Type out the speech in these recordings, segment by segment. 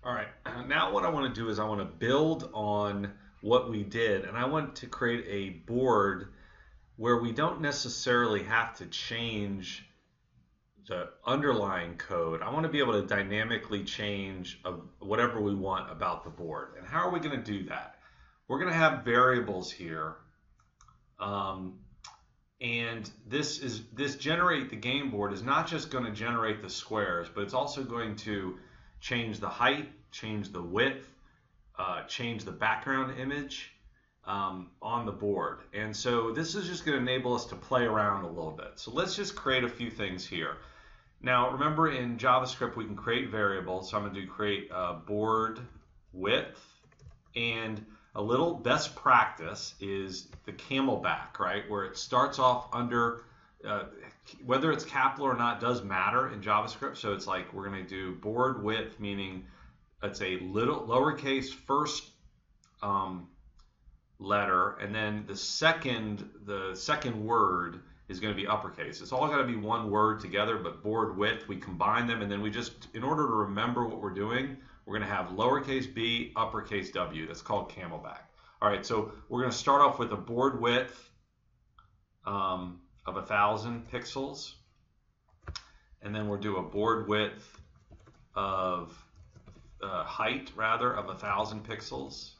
All right, now what I want to do is I want to build on what we did, and I want to create a board where we don't necessarily have to change the underlying code. I want to be able to dynamically change whatever we want about the board. And how are we going to do that? We're going to have variables here. Um, and this generate the game board is not just going to generate the squares, but it's also going to change the height, change the width, change the background image on the board. And so this is just going to enable us to play around a little bit. So let's just create a few things here. Now remember in JavaScript we can create variables. So I'm going to do create board width, and a little best practice is the camelback, right? Where it starts off under, whether it's capital or not does matter in JavaScript. So it's like we're going to do board width, meaning it's a little lowercase first letter, and then the second word is going to be uppercase. It's all got to be one word together, but board width, we combine them, and then we just, in order to remember what we're doing, we're going to have lowercase b, uppercase w. That's called camelback. All right, so we're going to start off with a board width of 1,000 pixels, and then we'll do a board width of height, rather, of 1,000 pixels.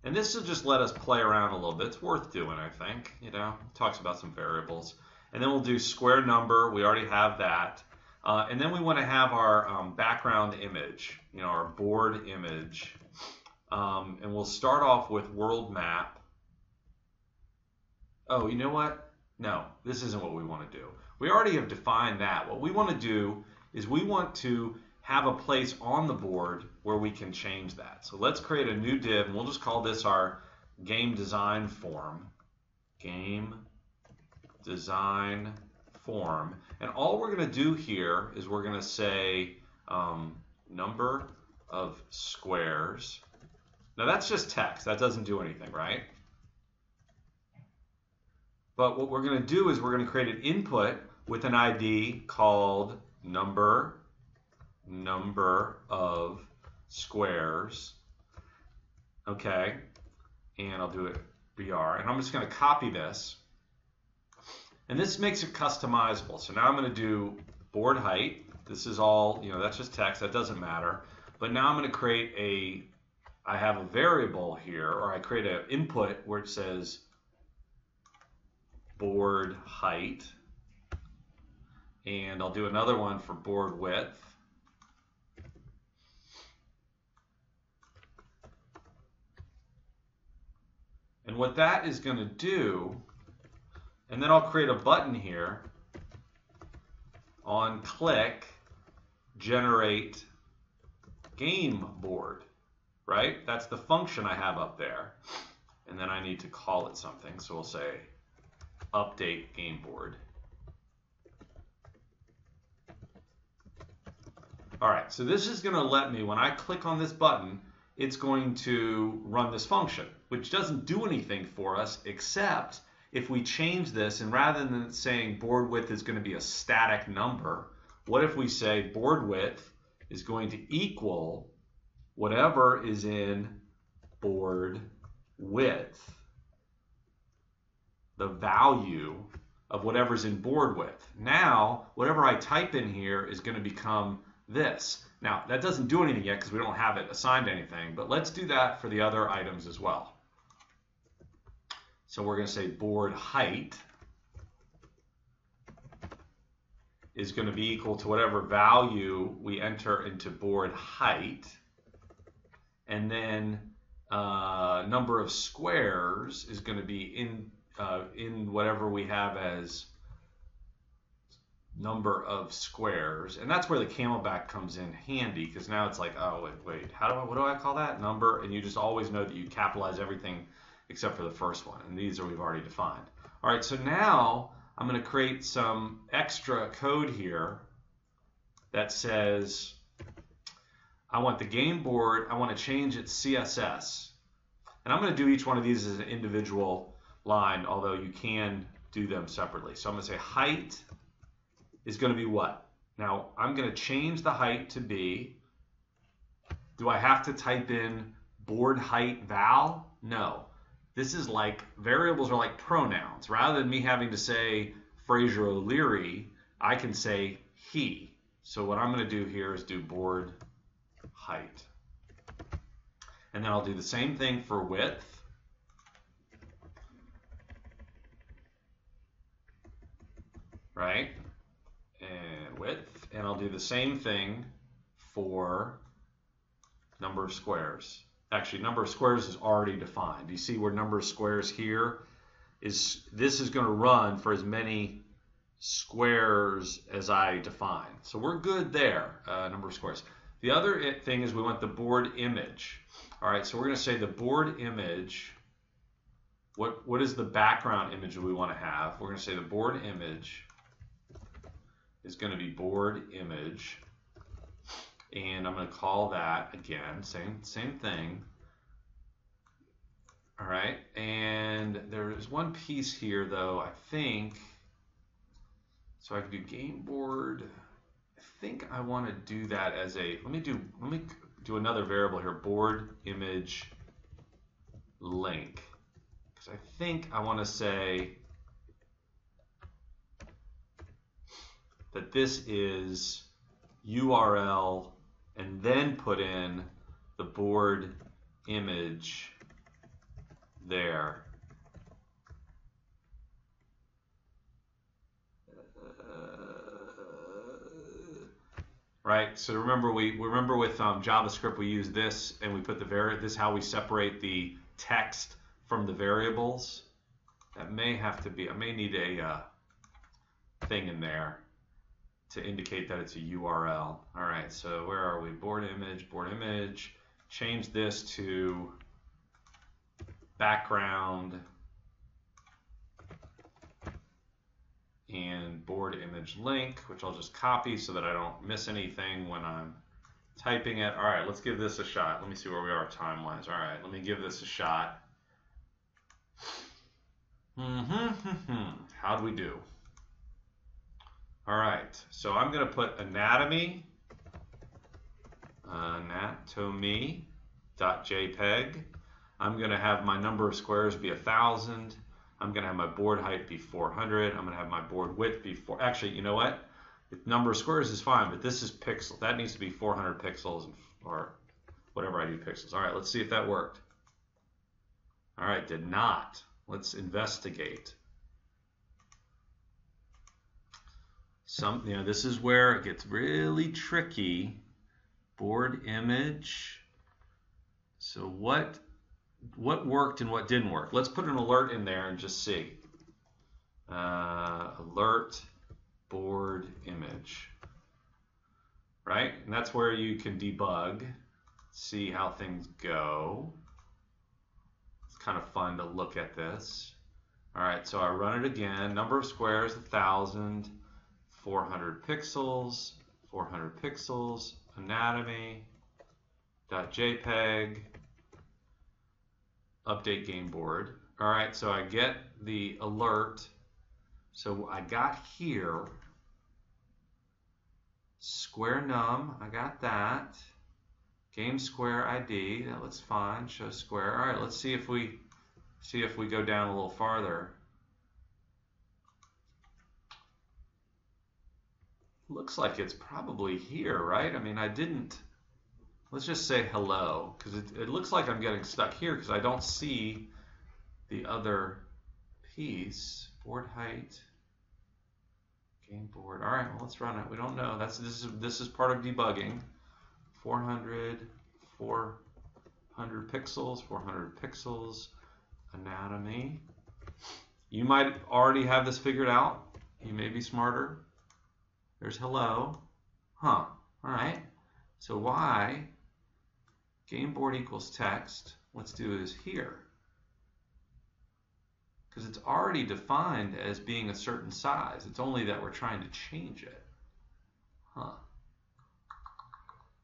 And this will just let us play around a little bit. It's worth doing, I think. You know, it talks about some variables. And then we'll do square number. We already have that. And then we want to have our background image, you know, our board image. And we'll start off with world map. Oh, you know what? No, this isn't what we want to do. We already have defined that. What we want to do is we want to have a place on the board where we can change that. So let's create a new div, and we'll just call this our game design form. Game design form. And all we're going to do here is we're going to say number of squares. Now that's just text. That doesn't do anything, right? But what we're going to do is we're going to create an input with an ID called number of squares. Okay, and I'll do it br, and I'm just going to copy this, and this makes it customizable. So now I'm going to do board height. This is all, you know, that's just text, that doesn't matter. But now I'm going to create I have a variable here, or I create an input where it says board height, and I'll do another one for board width. And what that is going to do, and then I'll create a button here on click, generate game board, right? That's the function I have up there. And then I need to call it something. So we'll say update game board. All right, so this is going to let me, when I click on this button, it's going to run this function, which doesn't do anything for us except if we change this, and rather than saying board width is going to be a static number, what if we say board width is going to equal whatever is in board width, the value of whatever's in board width. Now, whatever I type in here is going to become this. Now, that doesn't do anything yet because we don't have it assigned to anything, but let's do that for the other items as well. So we're going to say board height is going to be equal to whatever value we enter into board height, and then number of squares is going to be in whatever we have as number of squares, and that's where the camelback comes in handy, because now it's like, oh wait, what do I call that? Number, and you just always know that you capitalize everything except for the first one, and these are we've already defined. All right, so now I'm going to create some extra code here that says I want the game board, I want to change its CSS, and I'm going to do each one of these as an individual line, although you can do them separately. So I'm going to say height is going to be what? Now I'm going to change the height to be. Do I have to type in board height val? No. This is like, variables are like pronouns. Rather than me having to say Fraser O'Leary, I can say he. So what I'm going to do here is do board height. And then I'll do the same thing for width. Right? And width. And I'll do the same thing for number of squares. Actually, number of squares is already defined. You see where number of squares here is, this is going to run for as many squares as I define. So we're good there, number of squares. The other thing is we want the board image. All right, so we're going to say the board image, what is the background image we want to have? We're going to say the board image is going to be board image. And I'm going to call that, again, same thing. All right, and there's one piece here, though, I think. So I can do game board. I think I want to do that as a, let me do another variable here, board image link. Because I think I want to say that this is URL and then put in the board image there. Right. So remember with JavaScript we use this and we put this is how we separate the text from the variables. That may have to be. I may need a thing in there to indicate that it's a URL. All right. So where are we? Board image. Board image. Change this to background and board image link, which I'll just copy so that I don't miss anything when I'm typing it. All right, let's give this a shot. Let me see where we are time-wise. All right, let me give this a shot. How'd we do? All right, so I'm going to put anatomy.jpg. I'm going to have my number of squares be 1,000. I'm going to have my board height be 400. I'm going to have my board width be Actually, you know what? The number of squares is fine, but this is pixels. That needs to be 400 pixels or whatever I do pixels. All right, let's see if that worked. All right, did not. Let's investigate. This is where it gets really tricky. Board image. So what worked and what didn't work? Let's put an alert in there and just see. Alert board image. Right? And that's where you can debug, see how things go. It's kind of fun to look at this. All right, so I run it again. Number of squares, 1,000. 400 pixels. 400 pixels. Anatomy.jpg. Update game board. All right, so I get the alert. So I got here square num. I got that. Game square ID. That looks fine. Show square. All right, let's see if we go down a little farther. Looks like it's probably here, right? I mean, I didn't. Let's just say hello, because it looks like I'm getting stuck here because I don't see the other piece. Board height, game board. All right, well, let's run it. We don't know. This is part of debugging. 400 pixels, 400 pixels. Anatomy. You might already have this figured out. You may be smarter. There's hello. Huh. All right. So why game board equals text, let's do is here. Because it's already defined as being a certain size. It's only that we're trying to change it. Huh.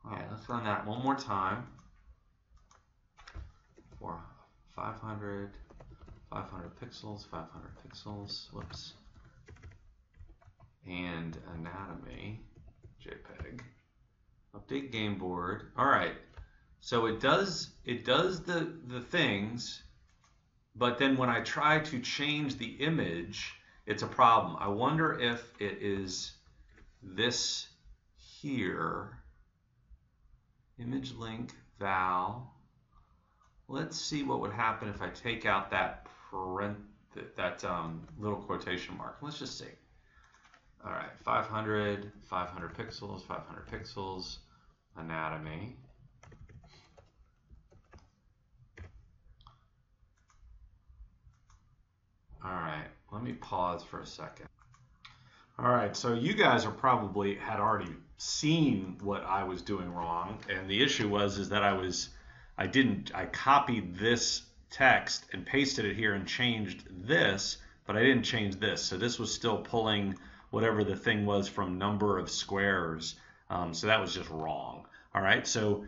All right, let's run that one more time. For 500 pixels, 500 pixels, whoops. And anatomy. JPEG. Update game board. All right. So it does the things, but then when I try to change the image, it's a problem. I wonder if it is this here. Image link val. Let's see what would happen if I take out that little quotation mark. Let's just see. All right, 500 pixels, 500 pixels, anatomy. All right, let me pause for a second. All right, so you guys are probably had already seen what I was doing wrong, and the issue was that I copied this text and pasted it here and changed this, but I didn't change this. So this was still pulling whatever the thing was from number of squares. So that was just wrong. All right, so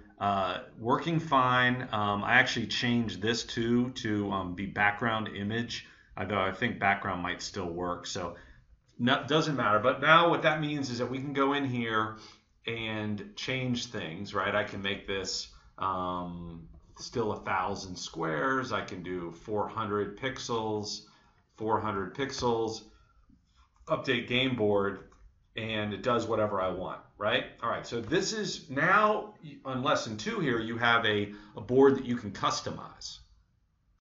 working fine. I actually changed this to be background image, although I think background might still work. So no, doesn't matter. But now what that means is that we can go in here and change things, right? I can make this still 1,000 squares. I can do 400 pixels, update game board, and it does whatever I want, right? All right, so this is now, on lesson 2 here, you have a board that you can customize.